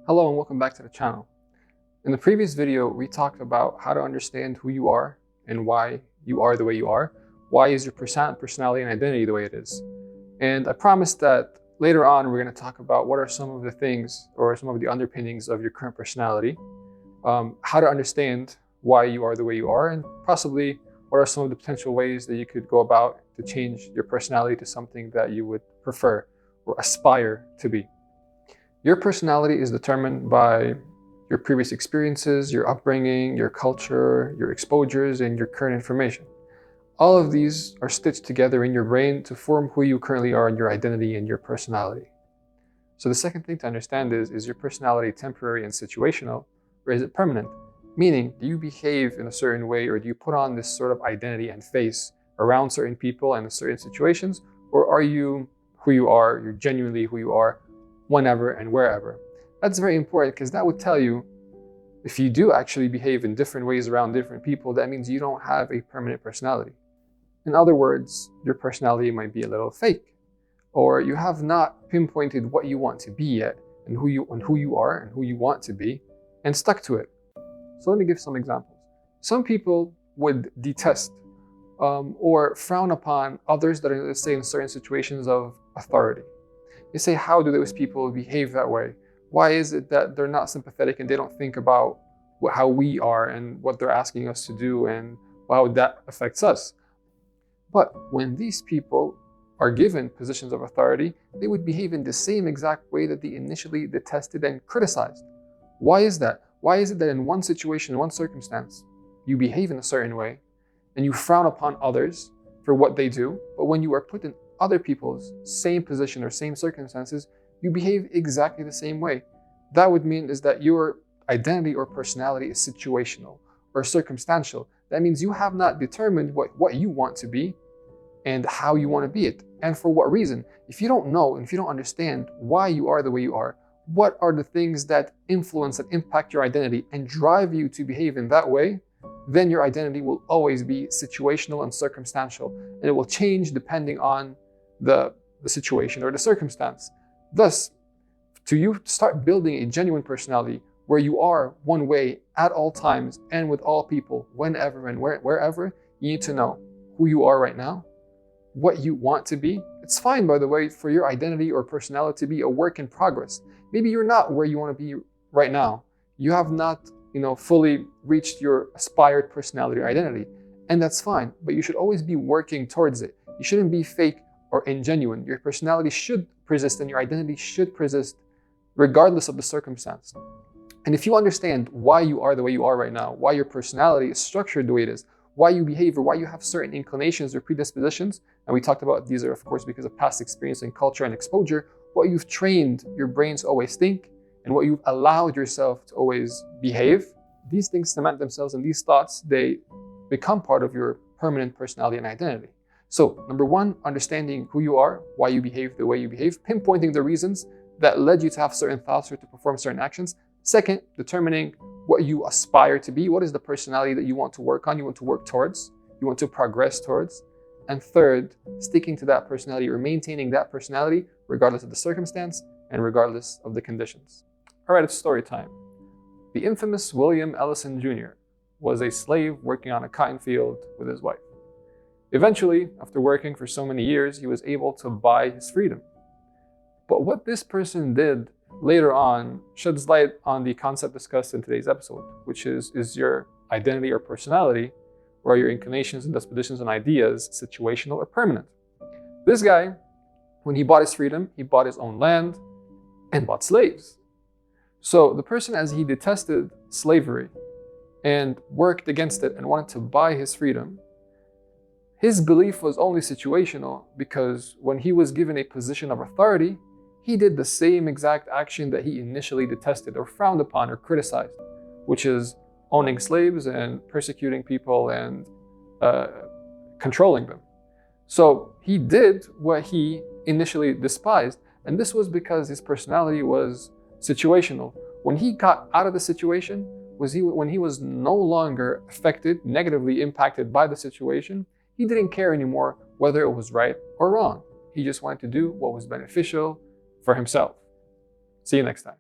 Hello and welcome back to the channel. In the previous video, we talked about how to understand who you are and why you are the way you are. Why is your personality and identity the way it is? And I promised that later on, we're going to talk about what are some of the things or some of the underpinnings of your current personality, how to understand why you are the way you are, and possibly what are some of the potential ways that you could go about to change your personality to something that you would prefer or aspire to be. Your personality is determined by your previous experiences, your upbringing, your culture, your exposures, and your current information. All of these are stitched together in your brain to form who you currently are and your identity and your personality. So the second thing to understand is your personality temporary and situational, or is it permanent? Meaning, do you behave in a certain way, or do you put on this sort of identity and face around certain people and in certain situations, or are you who you are, you're genuinely who you are, whenever and wherever? That's very important because that would tell you if you do actually behave in different ways around different people, that means you don't have a permanent personality. In other words, your personality might be a little fake, or you have not pinpointed what you want to be yet and who you are and who you want to be and stuck to it. So let me give some examples. Some people would detest or frown upon others that are, let's say, in certain situations of authority. They say, how do those people behave that way? Why is it that they're not sympathetic and they don't think about how we are and what they're asking us to do and how that affects us? But when these people are given positions of authority, they would behave in the same exact way that they initially detested and criticized. Why is that? Why is it that in one situation, one circumstance, you behave in a certain way and you frown upon others for what they do, but when you are put in other people's same position or same circumstances, you behave exactly the same way? That would mean is that your identity or personality is situational or circumstantial. That means you have not determined what you want to be and how you want to be it, and for what reason. If you don't know, and if you don't understand why you are the way you are, what are the things that influence, that impact your identity and drive you to behave in that way, then your identity will always be situational and circumstantial, and it will change depending on the situation or the circumstance. Thus, to start building a genuine personality where you are one way at all times and with all people, whenever and wherever, you need to know who you are right now, what you want to be. It's fine, by the way, for your identity or personality to be a work in progress. Maybe you're not where you want to be right now. You have not, fully reached your aspired personality or identity, and that's fine. But you should always be working towards it. You shouldn't be fake or ingenuine. Your personality should persist and your identity should persist regardless of the circumstance. And if you understand why you are the way you are right now, why your personality is structured the way it is, why you behave or why you have certain inclinations or predispositions, and we talked about these are of course because of past experience and culture and exposure, what you've trained your brain to always think and what you've allowed yourself to always behave, these things cement themselves, and these thoughts, they become part of your permanent personality and identity. So number one, understanding who you are, why you behave the way you behave, pinpointing the reasons that led you to have certain thoughts or to perform certain actions. Second, determining what you aspire to be. What is the personality that you want to work on, you want to work towards, you want to progress towards? And third, sticking to that personality or maintaining that personality regardless of the circumstance and regardless of the conditions. All right, it's story time. The infamous William Ellison Jr. was a slave working on a cotton field with his wife. Eventually, after working for so many years, he was able to buy his freedom. But what this person did later on sheds light on the concept discussed in today's episode, which is your identity or personality, or are your inclinations and dispositions and ideas situational or permanent? This guy, when he bought his freedom, he bought his own land and bought slaves. So the person, as he detested slavery and worked against it and wanted to buy his freedom, his belief was only situational because when he was given a position of authority, he did the same exact action that he initially detested or frowned upon or criticized, which is owning slaves and persecuting people and controlling them. So he did what he initially despised, and this was because his personality was situational. When he got out of the situation, when he was no longer affected, negatively impacted by the situation, he didn't care anymore whether it was right or wrong. He just wanted to do what was beneficial for himself. See you next time.